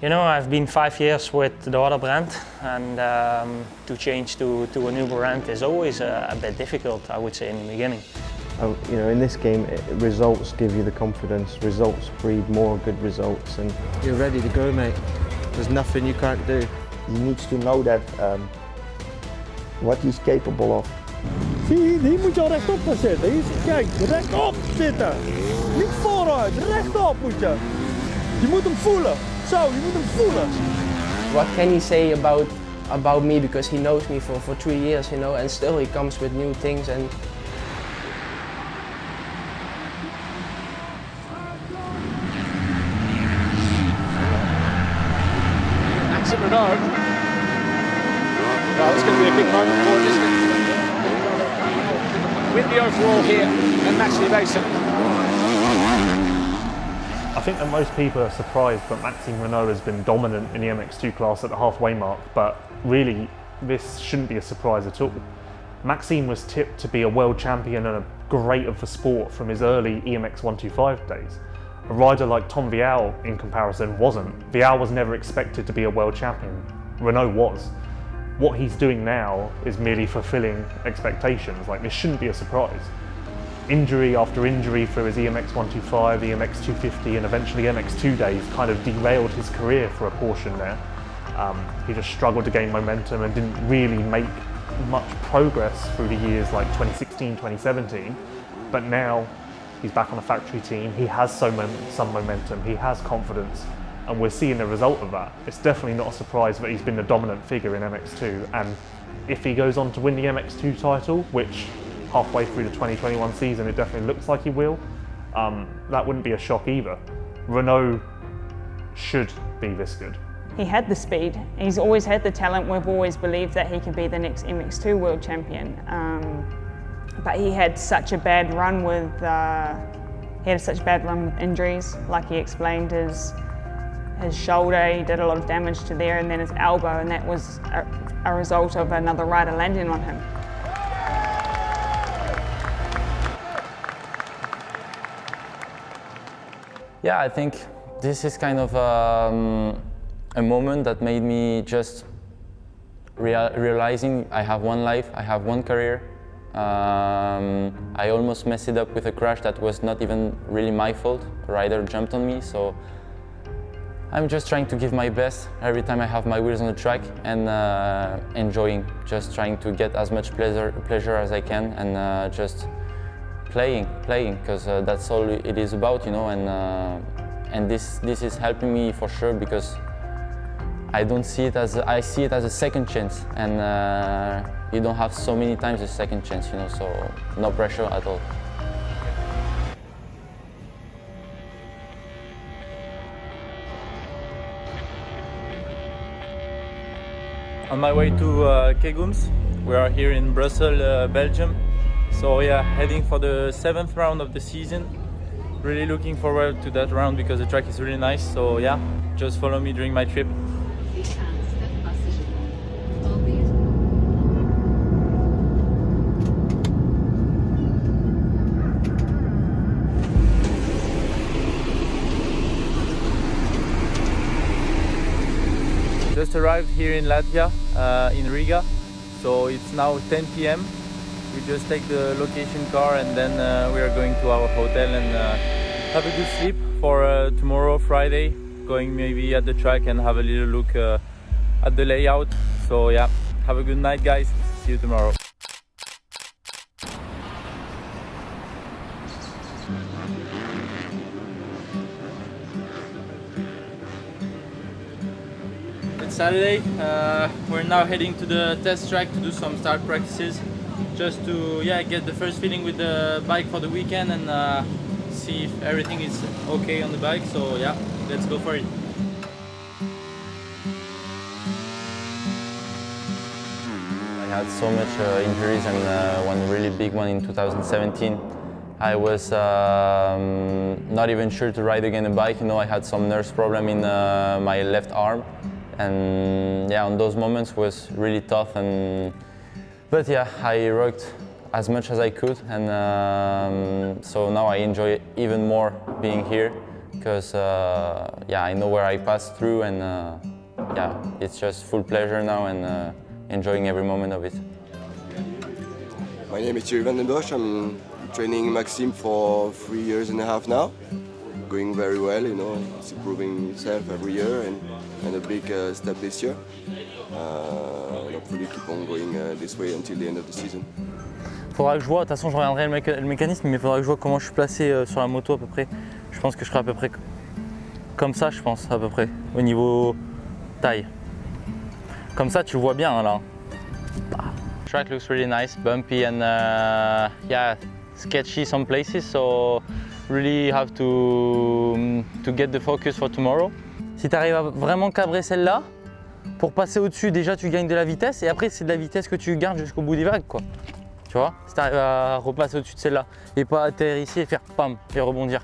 You know, I've been 5 years with the other brand, and to change to a new brand is always a bit difficult, I would say, in the beginning. You know, in this game, results give you the confidence. Results breed more good results, and you're ready to go, mate. There's nothing you can't do. He needs to know that what he's capable of. Zie, hier moet je al rechtop gaan zitten. Hier, kijk, rechtop zitten. Niet vooruit, rechtop moet je. Je moet hem voelen. Zo, je moet hem voelen. What can he say about me, because he knows me for 3 years, you know, and still he comes with new things. And Renault. Well, it's going to be a big moment for him, isn't it? Win the overall here and Maxi Mason. I think that most people are surprised that Maxime Renault has been dominant in the MX2 class at the halfway mark, but really this shouldn't be a surprise at all. Maxime was tipped to be a world champion and a great of the sport from his early EMX 125 days. A rider like Tom Vial, in comparison, wasn't. Vial was never expected to be a world champion. Renault was. What he's doing now is merely fulfilling expectations. Like, this shouldn't be a surprise. Injury after injury through his EMX 125, EMX 250 and eventually MX2 days kind of derailed his career for a portion there. He just struggled to gain momentum and didn't really make much progress through the years like 2016, 2017. But now, he's back on a factory team, he has some momentum, he has confidence, and we're seeing the result of that. It's definitely not a surprise that he's been the dominant figure in MX2, and if he goes on to win the MX2 title, which halfway through the 2021 season it definitely looks like he will, that wouldn't be a shock either. Renault should be this good. He had the speed, he's always had the talent. We've always believed that he could be the next MX2 world champion. But he had such a bad run with injuries. Like he explained, his shoulder, he did a lot of damage to there, and then his elbow, and that was a result of another rider landing on him. Yeah, I think this is kind of a moment that made me just realizing I have one life, I have one career. I almost messed it up with a crash that was not even really my fault. A rider jumped on me, so I'm just trying to give my best every time I have my wheels on the track and enjoying, just trying to get as much pleasure as I can, and just playing, because that's all it is about, you know. And this is helping me for sure, because I see it as a second chance, and you don't have so many times a second chance, you know, so no pressure at all. On my way to Kegums. We are here in Brussels, Belgium. So yeah, heading for the 7th round of the season. Really looking forward to that round because the track is really nice. So yeah, just follow me during my trip. Just arrived here in Latvia, in Riga, so it's now 10 p.m. We just take the location car and then we are going to our hotel and have a good sleep for tomorrow, Friday, going maybe at the track and have a little look at the layout. So yeah, have a good night, guys. See you tomorrow. Saturday, we're now heading to the test track to do some start practices, just to get the first feeling with the bike for the weekend and see if everything is okay on the bike. So yeah, let's go for it. I had so much injuries, and one really big one in 2017. I was not even sure to ride again a bike. You know, I had some nerve problem in my left arm. And yeah, on those moments was really tough, but yeah, I worked as much as I could, and so now I enjoy even more being here, because yeah, I know where I passed through, and yeah, it's just full pleasure now and enjoying every moment of it. My name is JBayBrunch. I'm training Maxime for 3.5 years now. Going very well, you know, it's improving itself every year and a big step this year. And hopefully keep on going this way until the end of the season. Faudra que je vois, de toute façon je regarderai le mécanisme, mais il faudra que je vois comment je suis placé sur la moto à peu près. Je pense que je serai à peu près comme ça, je pense, à peu près, au niveau taille. Comme ça, tu le vois bien là. Track looks really nice, bumpy and yeah, sketchy some places, so really have to get the focus for tomorrow. Si tu arrives à vraiment cabrer celle-là, pour passer au-dessus, déjà tu gagnes de la vitesse et après c'est de la vitesse que tu gardes jusqu'au bout des vagues, quoi. Tu vois, si tu arrives à repasser au-dessus de celle-là et pas atterrir ici et faire pam et rebondir.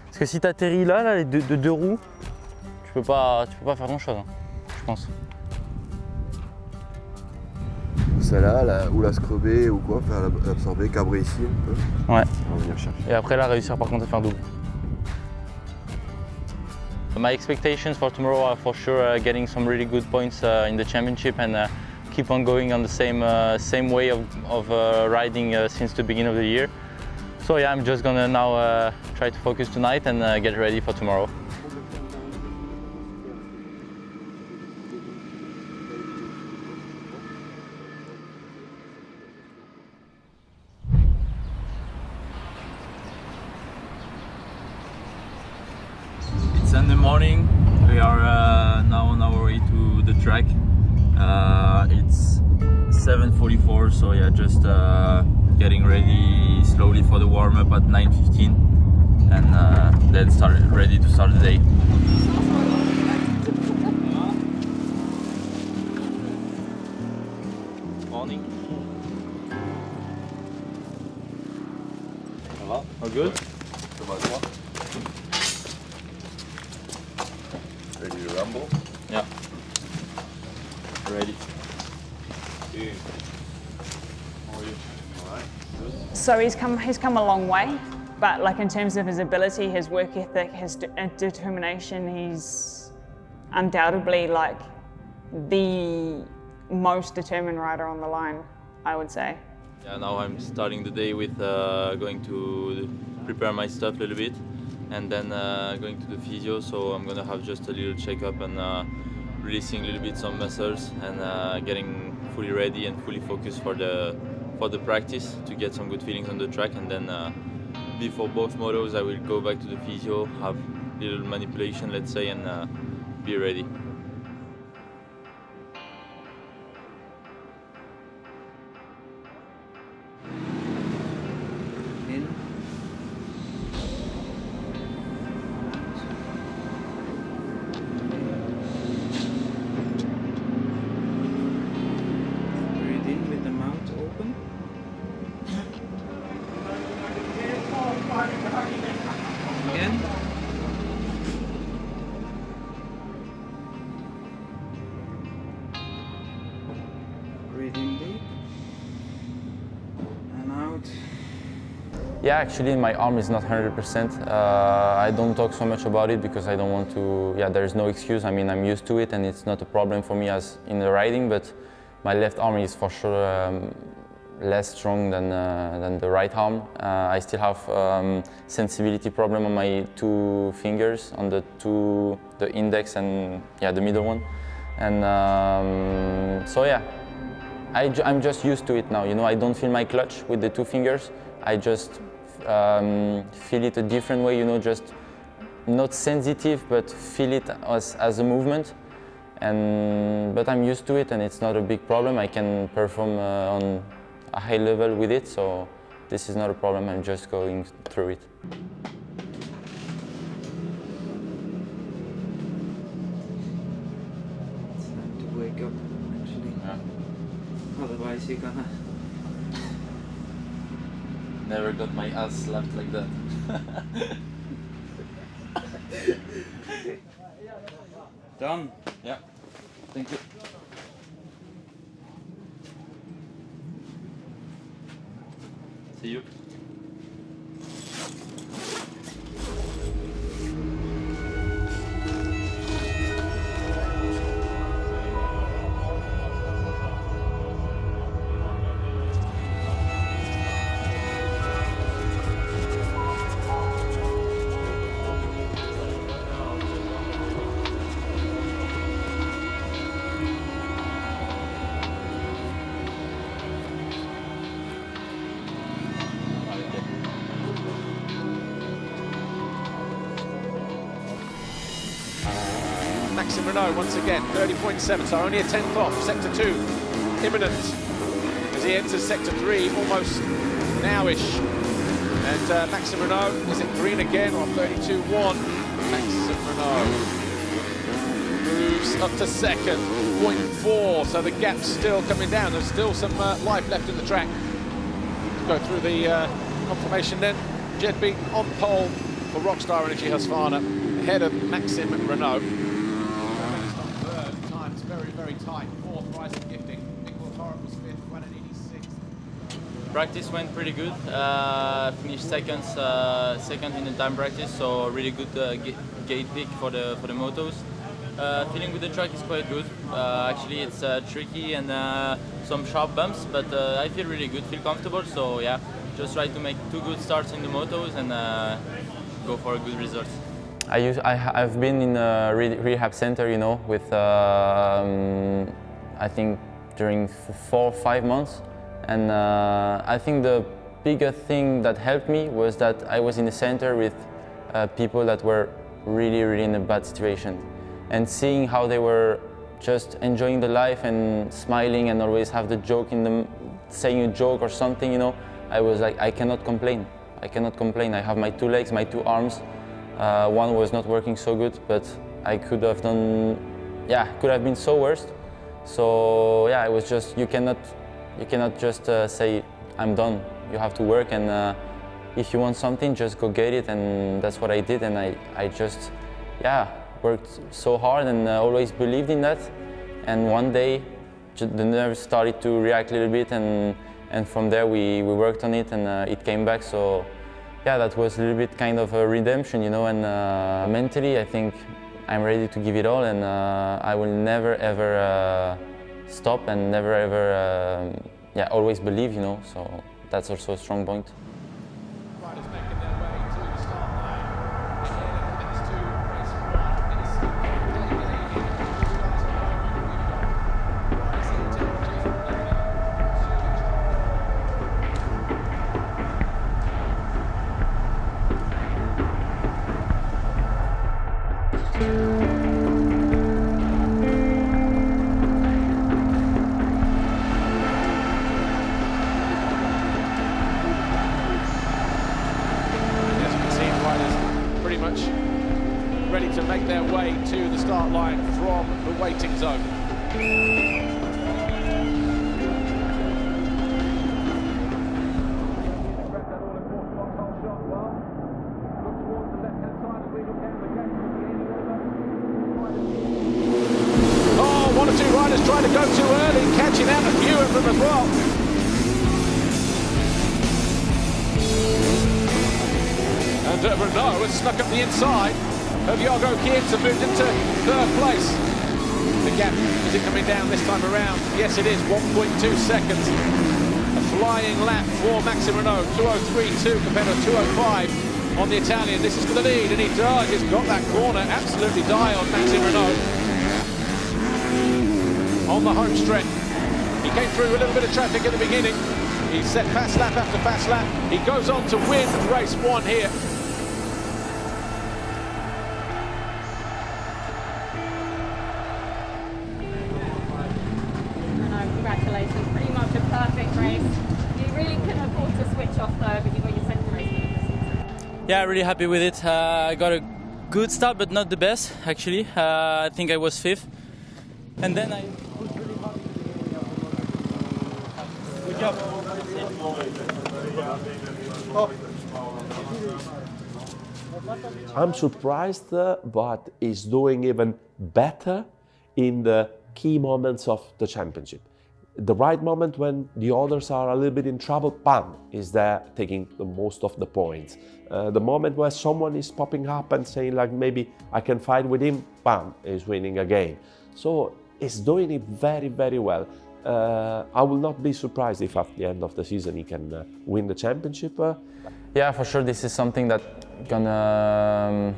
Parce que si tu atterris là, les deux roues, tu peux pas faire grand-chose, hein, je pense. Celle-là, ou la scruber ou quoi, faire l'absorber, cabrer ici un peu. Ouais. On va venir chercher. Et après là, réussir par contre à faire double. My expectations for tomorrow are for sure getting some really good points in the championship and keep on going on the same way of riding since the beginning of the year. So yeah, I'm just gonna now try to focus tonight and get ready for tomorrow. It's Sunday morning. We are now on our way to the track. It's 7:44, so yeah, just getting ready slowly for the warm-up at 9:15, and then ready to start the day. Morning. Ça va? All good? Ça va toi? Ready to rumble? Yeah. Ready. How are you? All right. Good. So he's come a long way, but like in terms of his ability, his work ethic, his determination, he's undoubtedly like the most determined rider on the line, I would say. Yeah, now I'm starting the day with going to prepare my stuff a little bit, and then going to the physio. So I'm gonna have just a little checkup and releasing a little bit some muscles and getting fully ready and fully focused for the practice to get some good feelings on the track. And then before both motos, I will go back to the physio, have a little manipulation, let's say, and be ready. Again. Breathe in deep and out. Yeah, actually my arm is not 100%. I don't talk so much about it because I don't want to, yeah, there's no excuse. I mean, I'm used to it and it's not a problem for me as in the riding, but my left arm is for sure less strong than the right arm. I still have sensibility problem on my two fingers, on the index and yeah, the middle one. And so yeah, I'm just used to it now. You know, I don't feel my clutch with the two fingers. I just feel it a different way. You know, just not sensitive, but feel it as a movement. But I'm used to it, and it's not a big problem. I can perform on a high level with it, so this is not a problem. I'm just going through it. It's time to wake up, actually. Yeah. Otherwise you're gonna... Never got my ass slapped like that. Okay. Done? Yeah. Thank you. See you. Maxime Renault once again, 30.7, so only a tenth off. Sector 2, imminent as he enters Sector 3, almost now-ish. And Maxime Renault is in green again, or 32.1. Maxime Renault moves up to second, 0.4, so the gap's still coming down. There's still some life left in the track. Let's go through the confirmation then. JBay on pole for Rockstar Energy Husqvarna, ahead of Maxime Renault. Third, time's very, very tight. Fourth, Rising Gifting. Nicholas Horrocks was fifth, 186. Practice went pretty good. Finished second in the time practice, so really good gate pick for the motos. Feeling with the track is quite good. Actually, it's tricky and some sharp bumps, but I feel really good, feel comfortable. So yeah, just try to make 2 good starts in the motos and go for a good result. I've been in a rehab center, you know, with I think during 4 or 5 months, and I think the bigger thing that helped me was that I was in a center with people that were really in a bad situation, and seeing how they were just enjoying the life and smiling and always have the joke in them, saying a joke or something, you know. I was like, I cannot complain. I cannot complain. I have my 2 legs, my 2 arms. One was not working so good, but I could have done, yeah, could have been so worse. So yeah, it was just, you cannot just say, I'm done. You have to work, and if you want something, just go get it, and that's what I did, and I just, yeah, worked so hard and always believed in that. And one day, the nerves started to react a little bit, and from there we worked on it, and it came back. So yeah, that was a little bit kind of a redemption, you know, and mentally I think I'm ready to give it all, and I will never ever stop, and never ever, yeah, always believe, you know, so that's also a strong point. Ready to make their way to the start line from the waiting zone. Oh, 1 or 2 riders trying to go too early, catching out a few of them as well. And Renault has snuck up the inside of Jorgo Kietz and moved into 3rd place. The gap, is it coming down this time around? Yes, it is, 1.2 seconds. A flying lap for Maxime Renault, 2:03.2 compared to 2:05 on the Italian. This is for the lead, and he does. He's got that corner absolutely dialed, Maxime Renault. On the home stretch. He came through a little bit of traffic at the beginning. He set fast lap after fast lap. He goes on to win race 1 here. Congratulations, pretty much a perfect race. You really couldn't afford to switch off though, but you got your 2nd race win of the season. Yeah, really happy with it. I got a good start, but not the best actually. I think I was 5th, and then I pushed really hard. Good job. I'm surprised, but he's doing even better in the key moments of the championship. The right moment when the others are a little bit in trouble, bam, is there taking the most of the points. The moment where someone is popping up and saying like, maybe I can fight with him, bam, is winning a game. So he's doing it very, very well. I will not be surprised if at the end of the season he can win the championship. Yeah, for sure, this is something that gonna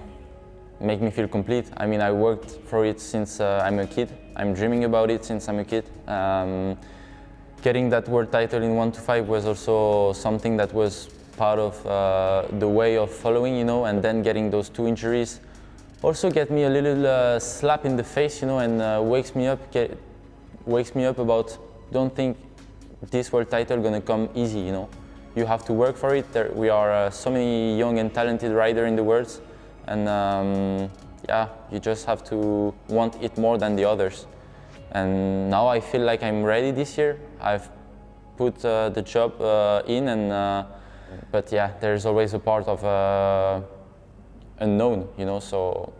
make me feel complete. I mean, I worked for it since I'm a kid. I'm dreaming about it since I'm a kid. Getting that world title in 1 to 5 was also something that was part of the way of following, you know, and then getting those 2 injuries also get me a little slap in the face, you know, and wakes me up about, don't think this world title gonna come easy, you know. You have to work for it. We are so many young and talented riders in the world, and yeah, you just have to want it more than the others. And now I feel like I'm ready this year. I've put the job in, and but yeah, there's always a part of unknown, you know. So,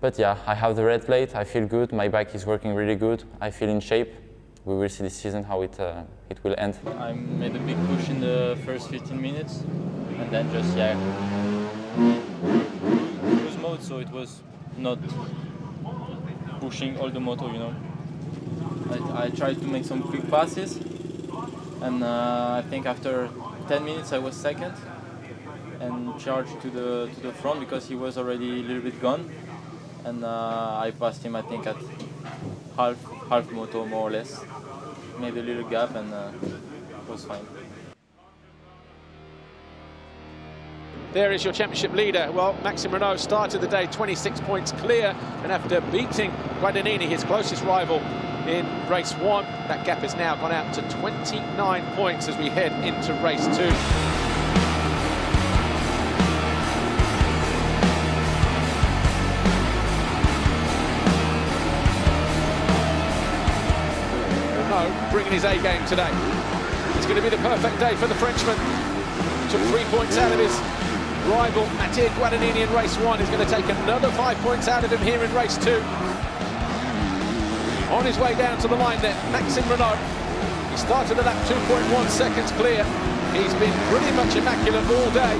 but yeah, I have the red plate. I feel good. My bike is working really good. I feel in shape. We will see this season how it will end. I made a big push in the first 15 minutes, and then just cruise mode, so it was not pushing all the motor, you know. I tried to make some quick passes, and I think after 10 minutes I was second and charged to the front because he was already a little bit gone, and I passed him, I think, at half motor more or less. Made a little gap, and it was fine. There is your championship leader. Well, Maxime Renaux started the day 26 points clear, and after beating Guadagnini, his closest rival, in race 1, that gap has now gone out to 29 points as we head into race 2. Renaux bringing his A game today. It's going to be the perfect day for the Frenchman. Took 3 points out of his rival Mathieu Guadagnini in race 1. He's going to take another 5 points out of him here in race 2. On his way down to the line then, Maxime Renaux. He started at that 2.1 seconds clear. He's been pretty much immaculate all day.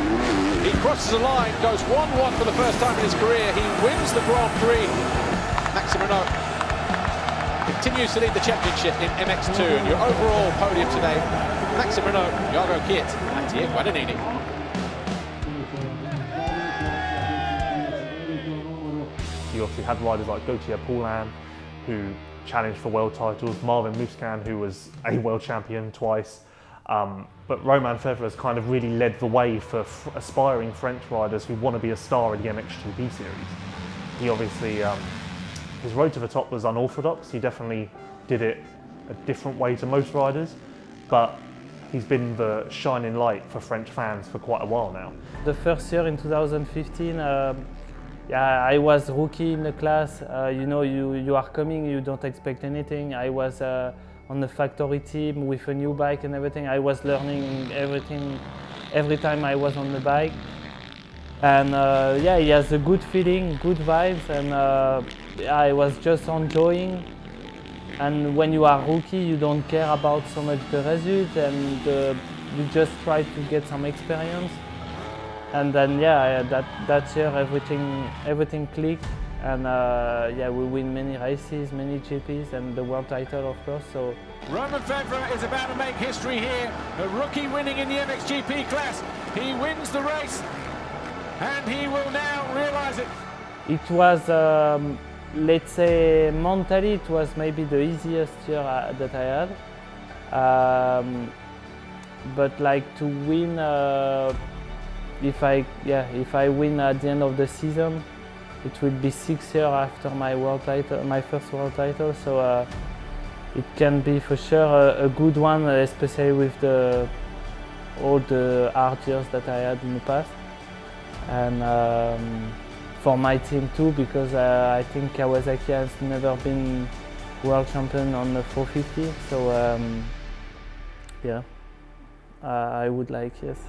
He crosses the line, goes 1-1 for the first time in his career. He wins the Grand Prix. Maxime Renaux continues to lead the championship in MX2. And your overall podium today, Maxime Renaux, Jago Kiet, Mathieu Guadagnini. You obviously had riders like Gauthier Paulin, who challenged for world titles, Marvin Musquin, who was a world champion twice, but Romain Febvre has kind of really led the way for aspiring French riders who want to be a star in the MXGP series. He obviously, his road to the top was unorthodox. He definitely did it a different way to most riders, but he's been the shining light for French fans for quite a while now. The first year in 2015, yeah, I was rookie in the class. You know, you are coming, you don't expect anything. I was on the factory team with a new bike and everything. I was learning everything every time I was on the bike. And yeah, he has a good feeling, good vibes, and yeah, I was just enjoying. And when you are rookie, you don't care about so much the result, and you just try to get some experience. And then yeah, that year everything clicked, and yeah, we win many races, many GPs, and the world title, of course. So Romain Febvre is about to make history here. A rookie winning in the MXGP class. He wins the race, and he will now realise it. It was, let's say, mentally, it was maybe the easiest year that I had. But like to win. If I win at the end of the season, it will be 6 years after my first world title. So it can be for sure a good one, especially with all the hard years that I had in the past, and for my team too, because I think Kawasaki has never been world champion on the 450. So yeah, I would like, yes.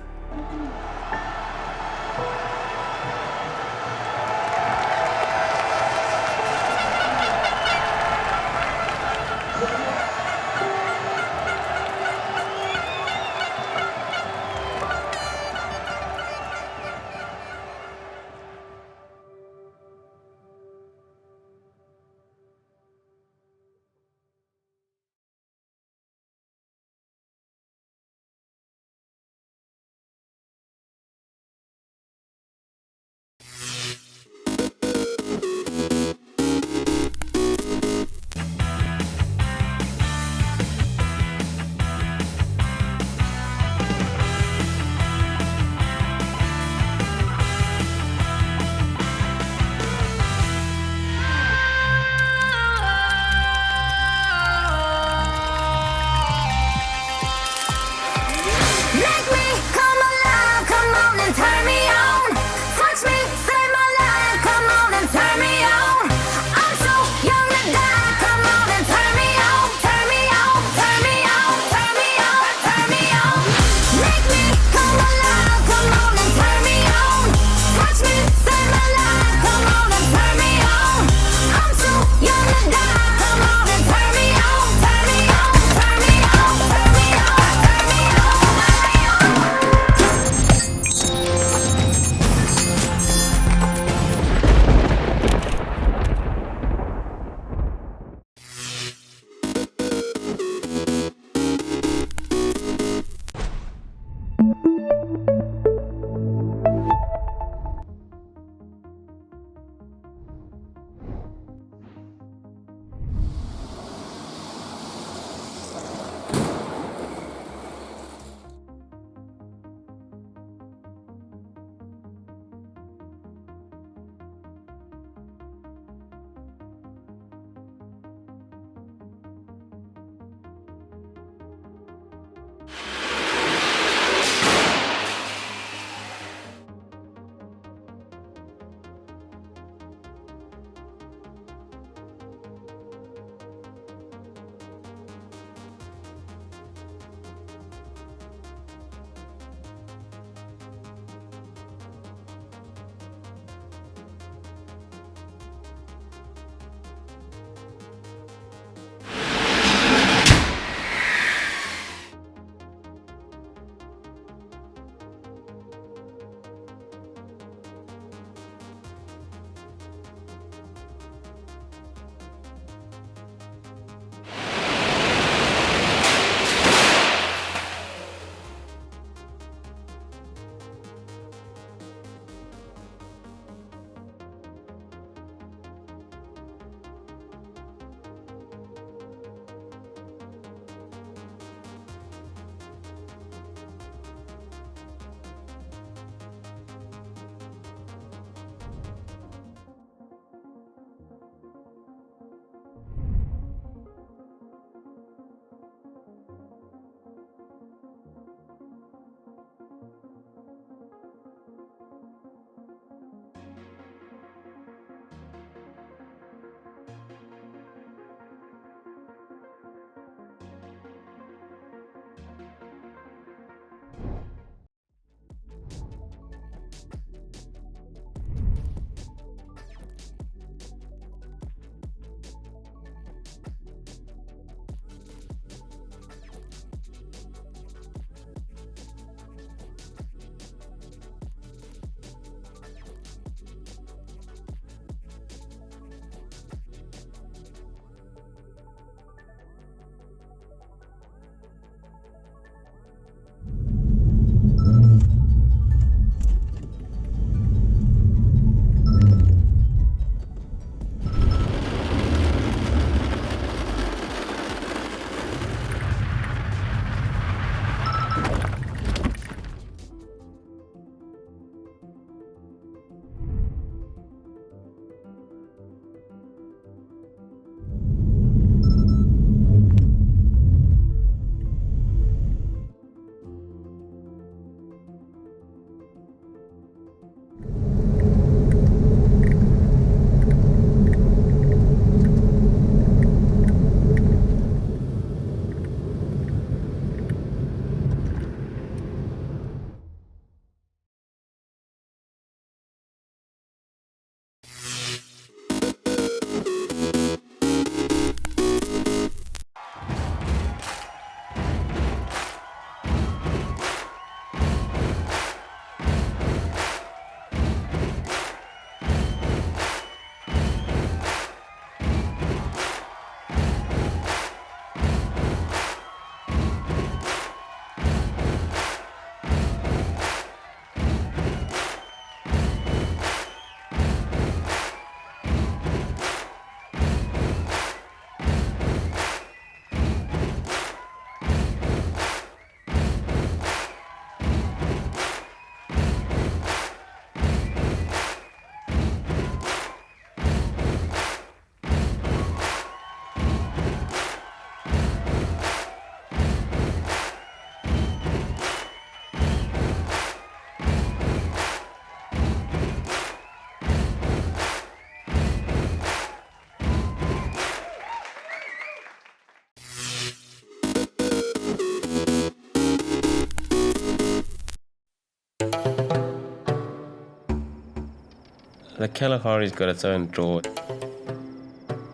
The Kalahari's got its own draw.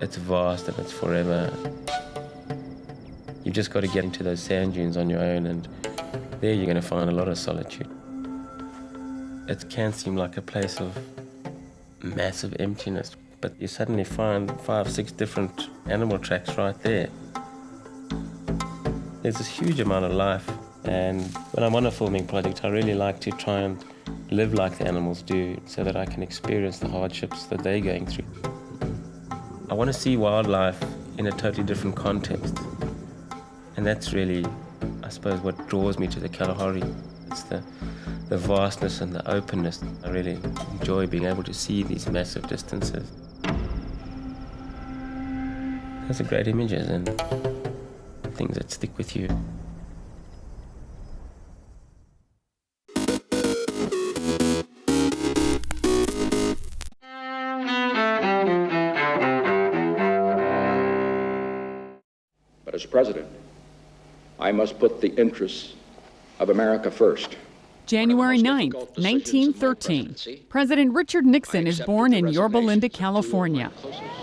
It's vast and it's forever. You've just got to get into those sand dunes on your own, and there you're going to find a lot of solitude. It can seem like a place of massive emptiness, but you suddenly find 5, 6 different animal tracks right there. There's this huge amount of life, and when I'm on a filming project, I really like to try and live like the animals do so that I can experience the hardships that they're going through. I want to see wildlife in a totally different context, and that's really, I suppose, what draws me to the Kalahari. It's the vastness and the openness. I really enjoy being able to see these massive distances. Those are great images and things that stick with you. But as president, I must put the interests of America first. January 9, 1913. President Richard Nixon is born in Yorba Linda, California.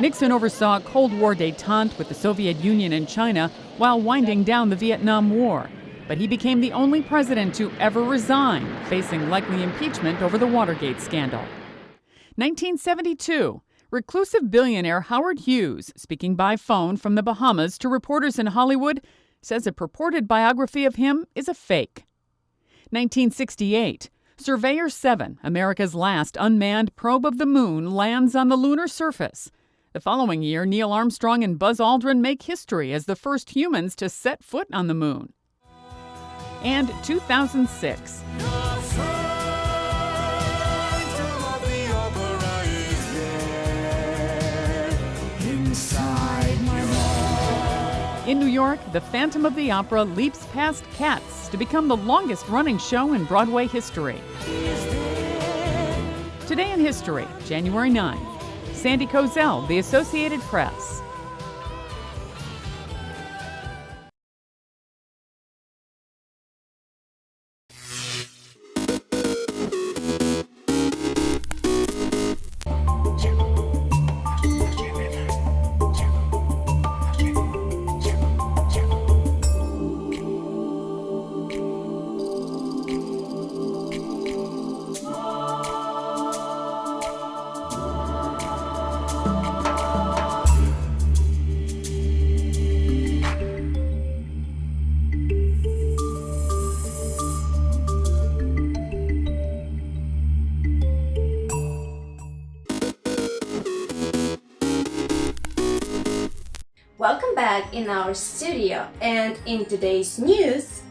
Nixon oversaw Cold War détente with the Soviet Union and China while winding down the Vietnam War. But he became the only president to ever resign, facing likely impeachment over the Watergate scandal. 1972. Reclusive billionaire Howard Hughes, speaking by phone from the Bahamas to reporters in Hollywood, says a purported biography of him is a fake. 1968. Surveyor 7, America's last unmanned probe of the moon, lands on the lunar surface. The following year, Neil Armstrong and Buzz Aldrin make history as the first humans to set foot on the moon. And 2006. In New York, The Phantom of the Opera leaps past Cats to become the longest-running show in Broadway history. Today in History, January 9th. Sandy Kozel, The Associated Press. Welcome back in our studio, and in today's news,